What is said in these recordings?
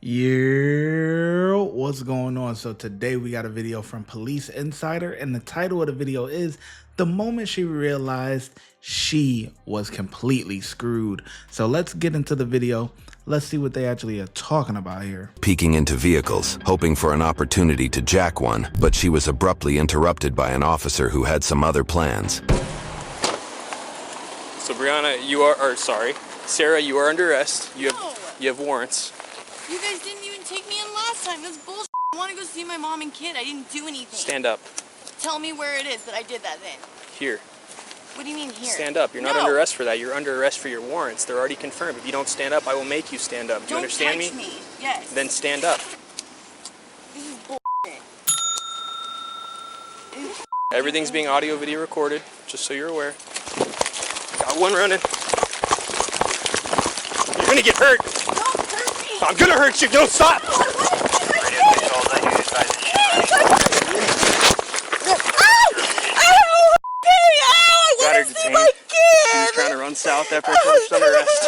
Yeah, what's going on? So today we got a video from Police Insider, and the title of the video is The Moment She Realized She Was Completely Screwed. So let's get into the video. Let's see what they actually are talking about here. Peeking into vehicles, hoping for an opportunity to jack one, but she was abruptly interrupted by an officer who had some other plans. So Brianna, Sarah, you are under arrest. You have warrants. You guys didn't even take me in last time. That's bullshit. I want to go see my mom and kid. I didn't do anything. Stand up. Tell me where it is that I did that then. Here. What do you mean here? Stand up. You're not under arrest for that. You're under arrest for your warrants. They're already confirmed. If you don't stand up, I will make you stand up. Do you understand me? Don't touch me. Yes. Then stand up. This is bullshit. Everything's being audio video recorded, just so you're aware. Got one running. You're gonna get hurt. I'm gonna hurt you. Don't stop. Got her detained. She was trying to run south after I finished under arrest.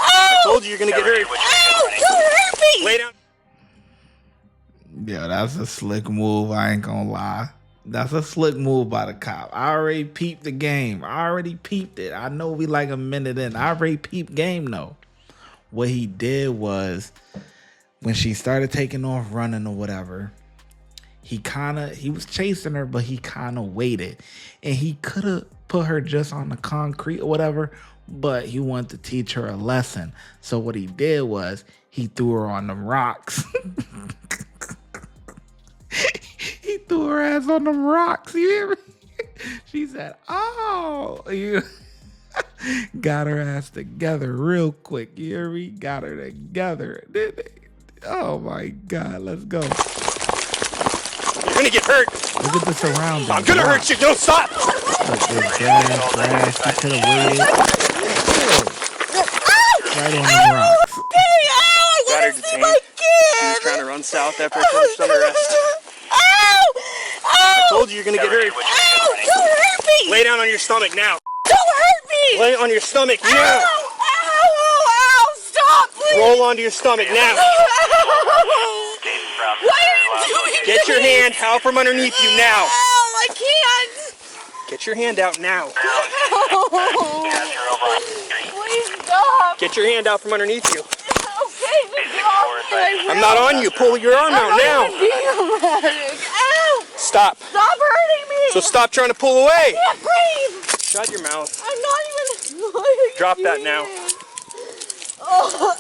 I told you you're gonna get hurt. Don't hurt me. Lay down. Yeah, that's a slick move. I ain't gonna lie. That's a slick move by the cop. I already peeped the game. I already peeped it. I know we like a minute in. I already peeped game though. What he did was, when she started taking off running or whatever, he was chasing her, but he kind of waited. And he could have put her just on the concrete or whatever, but he wanted to teach her a lesson. So what he did was, he threw her on them rocks. He threw her ass on them rocks. You hear me? She said, oh. You got her ass together real quick. You hear me? Got her together. Oh my God, let's go. You're gonna get hurt. Look at the surroundings. I'm gonna hurt you. Don't stop. Look, there's grass. He could have waited. Right on the rocks. Got her detained. She was trying to run south after I finished under arrest. I told you you're gonna get hurt. Don't hurt me. Lay down on your stomach now. Don't hurt me. Lay on your stomach now. Ow, stop, please. Roll onto your stomach now. Why are you doing Get your hand out from underneath you now. I can't. Get your hand out now. Please stop. Get your hand out from underneath you. Okay, just get off me. I'm not on you. Pull your arm out now. Being erratic. Ow. Stop. Stop hurting me. So stop trying to pull away. I can't breathe. Shut your mouth. I'm not even. Drop that now. Oh,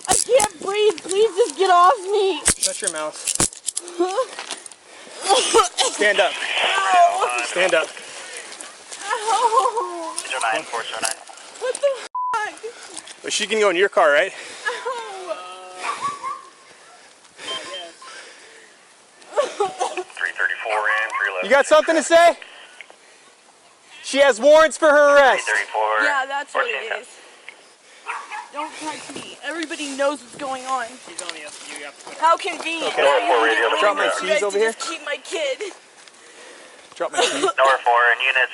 I can't breathe. Please just get off me. Shut your mouth. Stand up. Stand up. Ow. What the fuck? But she can go in your car, right? Ow. 334 in, 311. You got something to say? She has warrants for her arrest. 334. Yeah, that's what it is. Don't touch me. Everybody knows what's going on. How convenient. Okay. Drop my You keys guys over to here. just keep my kid. Drop my keys. Number 4 and units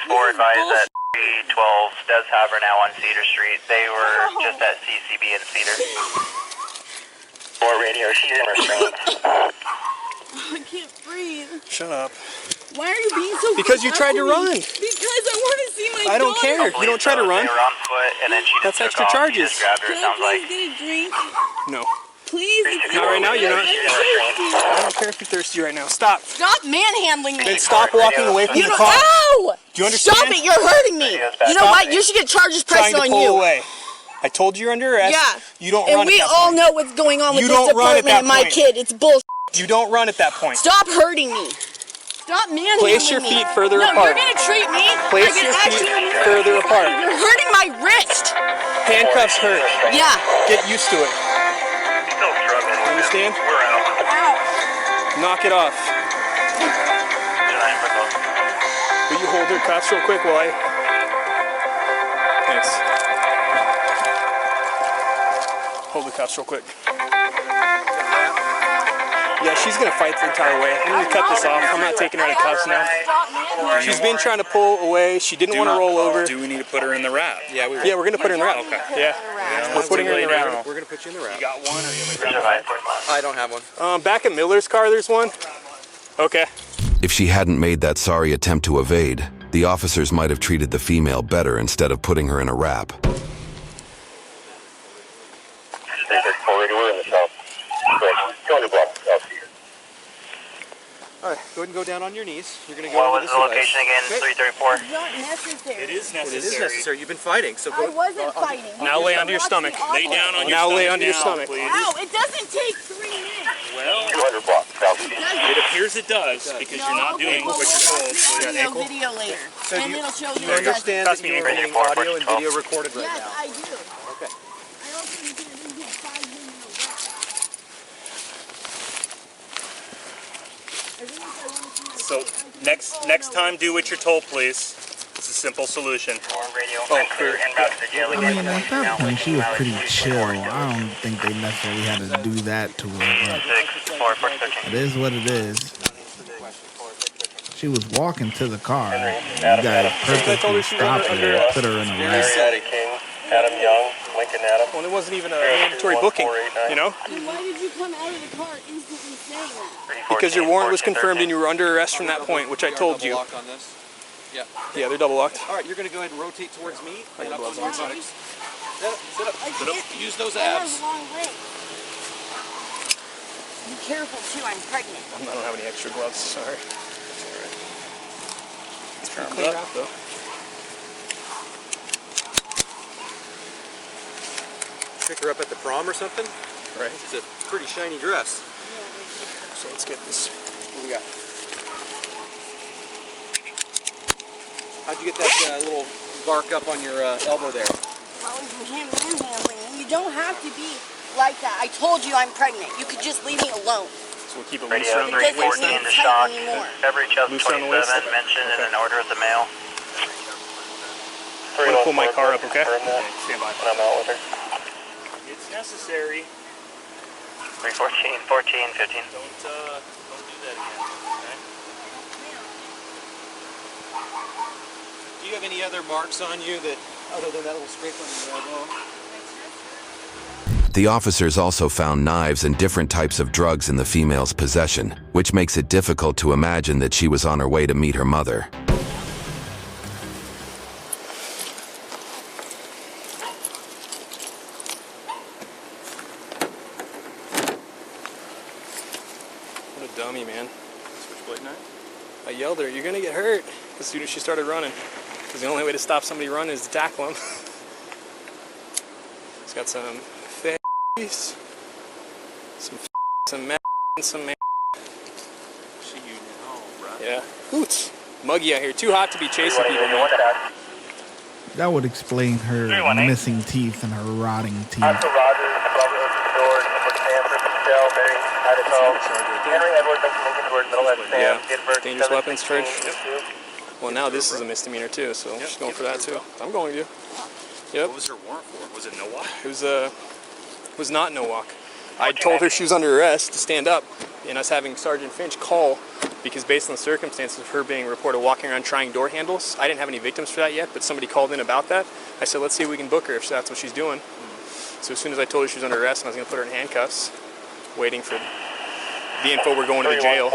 364 advised that 312 does have her now on Cedar Street. They were just at CCB in Cedar. 4 radio, she's in restraint. I can't breathe. Shut up. Why are you being so Because you tried to after run. me? Because I want to see my I don't care. You don't try to run. They were on foot and then she That's just extra took off. charges. He just grabbed her, Can it sounds I like. please get a drink? No. Please. Not right now, you're not. I'm thirsty. I don't care if you're thirsty right now. Stop. Stop manhandling me. Then stop walking away from You the don't. car. Ow! Do you understand? Stop it. You're hurting me. You know Stop what? You should get charges Trying pressed to on pull you. away. I told you you're under arrest. Yeah. You don't And run we at that all point. know what's going on with You this don't run at department that and my point. kid. It's bullshit. You don't run at that point. Stop hurting me. Stop manhandling me. Place your feet further no, apart. you're gonna treat me. Place like your an feet actual- further apart. You're hurting my wrist. Handcuffs hurt. Yeah. Get used to it. Still struggling. Understand? We're out. Ow. Knock it off. Will you hold her cuffs real quick while I... Thanks. Hold the cuffs real quick. Yeah, she's gonna fight the entire way. I'm gonna cut this off. I'm not taking her out of cuffs now. She's been trying to pull away. She didn't want to roll over. Do we need to put her in the wrap? Yeah, we're gonna put her in the wrap. Okay. Yeah. We're putting her in the wrap. We're gonna put you in the wrap. You got one, or you want me to grab one? I don't have one. Back at Miller's car, there's one. Okay. If she hadn't made that sorry attempt to evade, the officers might have treated the female better instead of putting her in a wrap. All right, go ahead and go down on your knees. You're gonna go What into was this the device. location again? Okay. 334. It's not necessary. It is necessary. It is necessary. You've been fighting, so I go. wasn't fighting. Now lay onto your stomach. Lay down on your stomach. Now lay onto your stomach. Ow, it doesn't take 3 minutes. Well, 200 block, southeast. it appears it does because you're not doing what you're told. So video later. So and you- it'll show you You understand Pass that me you an are ankle. being audio and video recorded right Yes, now. I do. Okay. I also didn't get 5 minutes of So next time, do what you're told, please. It's a simple solution. Radio Oh, clear clear. inbound to the jail I again. mean, at that point, she was pretty chill. I don't think they necessarily had to do that to her, 413. but it is what it is. She was walking to the car. You guys purposely stopped her and put her in a wrap. Eddie King, Adam Young, Lincoln Adam. Well, it wasn't even a mandatory booking, you know? Then why did you come out of the car instantly saying that? Because your warrant was confirmed and you were under arrest from that point, which I told you. Double lock on this. Yeah. Yeah, they're double locked. All right, you're gonna go ahead and rotate towards me. And up on your Yeah, buttocks. Sit up. Sit up. I Sit up. can't- Use those I have abs. long legs. Be careful too, I'm pregnant. I don't have any extra gloves, sorry. It's pretty clean wrap, though. Pick her up at the prom or something. Right. It's a pretty shiny dress. So let's get this. What we got? How'd you get that little bark up on your elbow there? Probably from him manhandling me. You don't have to be like that. I told you I'm pregnant. You could just leave me alone. So we'll keep it loose Radio around the waist 314 then? to shock. anymore. Every Chelsea Loose around the waist? 27 mentioned in an order of the mail. I'm gonna pull my car up, okay? Confirm that Stand by. when I'm out with her. It's necessary. 314, 14, 15. Don't do that again, okay? Do you have any other marks on you that, other than that little scrape on your elbow? The officers also found knives and different types of drugs in the female's possession, which makes it difficult to imagine that she was on her way to meet her mother. What a dummy, man. Switchblade knife? I yelled at her, you're gonna get hurt, as soon as she started running. Because the only way to stop somebody running is to tackle them. It's got some face, some and some man. She you know, right? Yeah. Hoots. Muggy out here. Too hot to be chasing people, man. That would explain her missing teeth and her rotting teeth. Roger, George, Stanford, Michelle, Mary, Idaho, Henry, Edward, Lincoln, Edward, Middle, that's Sam, Yeah. Ginsburg, Dangerous 7, weapons charge. 16, Well, now this is a misdemeanor too, so she's going for that too. I'm going to. Yep. What was her warrant for? Was it no walk? It was not no walk. I told her she was under arrest to stand up, and us having Sergeant Finch call, because based on the circumstances of her being reported walking around trying door handles, I didn't have any victims for that yet, but somebody called in about that. I said, let's see if we can book her if that's what she's doing. So as soon as I told her she was under arrest and I was going to put her in handcuffs, waiting for the info we're going to the jail,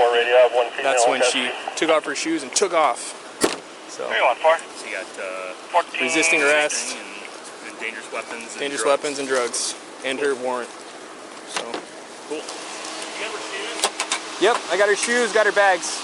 that's when she took off her shoes and took off. So 314. you got 14. resisting arrest, and dangerous weapons. And dangerous drugs. weapons and drugs, and her warrant. So Cool. You got her shoes? yep, I got her shoes, got her bags.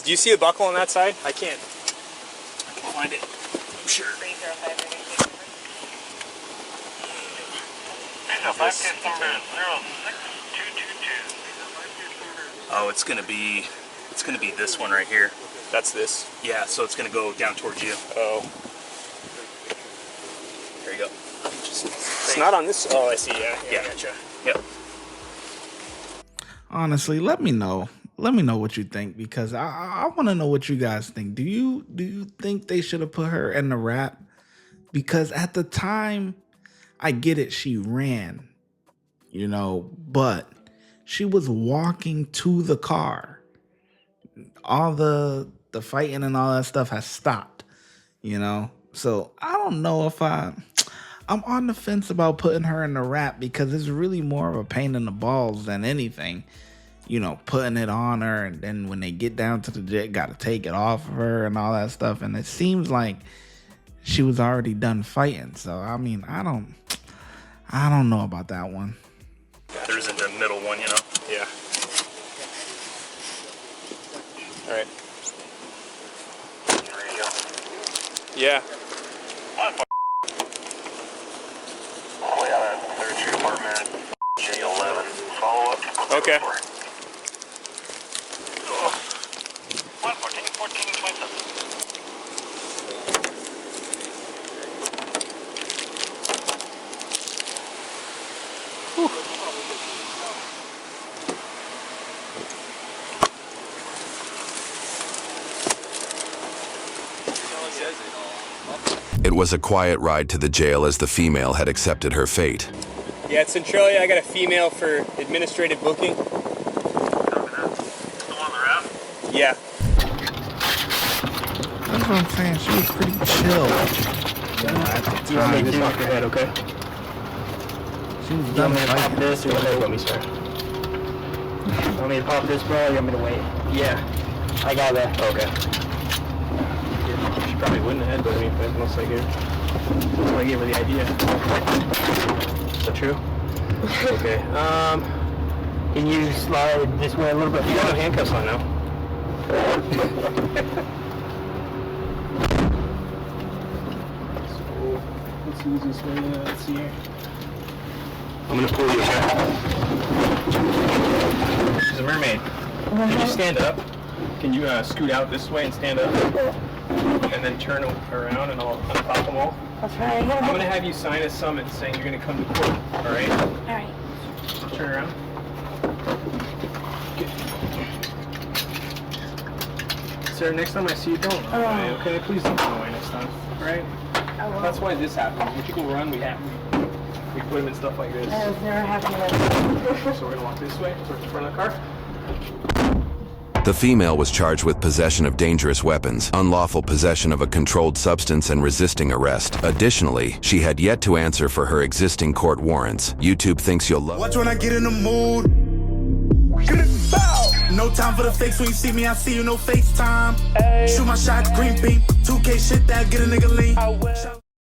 Do you see a buckle on that side? I can't find it. I'm sure. Oh, it's gonna be this one right here. That's this. Yeah, so it's gonna go down towards you. Oh. There you go. It's not on this. Oh, I see. Yeah. Yeah. Gotcha. Yep. Honestly, let me know. let me know what you think, because I want to know what you guys think. Do you think they should have put her in the rap? Because at the time, I get it, she ran, but she was walking to the car. All the fighting and all that stuff has stopped, So I don't know if I'm on the fence about putting her in the rap, because it's really more of a pain in the balls than anything. Putting it on her, and then when they get down to the jet, got to take it off of her and all that stuff. And it seems like she was already done fighting. So, I mean, I don't know about that one. There isn't a middle one, Yeah. All right. Radio. Yeah. All the way out of 3rd Street Apartment, J11. Follow up. Okay. 114, 27. It was a quiet ride to the jail as the female had accepted her fate. Yeah, at Centralia, I got a female for administrative booking. Still on the route? Yeah. That's what I'm saying. She was pretty chill. At the time. Make this off your head, okay? She was You done want me to pop fighting. this or you want me, sir? You want me to pop this, bro, or you want me to wait? Yeah. I got that. Okay. She probably wouldn't have, but I mean, that's most like it. That's why I gave her the idea. Is that true? Okay. Can you slide this way a little bit? You got no handcuffs on now. So, let's use this way. Let's see here. I'm gonna pull you, okay? She's a mermaid. Can you stand up? Can you scoot out this way and stand up? And then turn around and I'll unpop them all. That's right. I'm gonna have you sign a summons saying you're gonna come to court, alright? Alright. Turn around. Good. Sir, next time I see you, don't run away, okay? Please don't run away next time, alright? That's why this happens. When people run, we put them in stuff like this. That was never happened. So we're gonna walk this way, towards the front of the car. The female was charged with possession of dangerous weapons, unlawful possession of a controlled substance, and resisting arrest. Additionally, she had yet to answer for her existing court warrants. YouTube thinks you'll love. Watch when I get in the mood. Bow. No time for the fakes. When you see me, I see you, no FaceTime. Shoot my shot, green beam. 2K shit that get a nigga lean.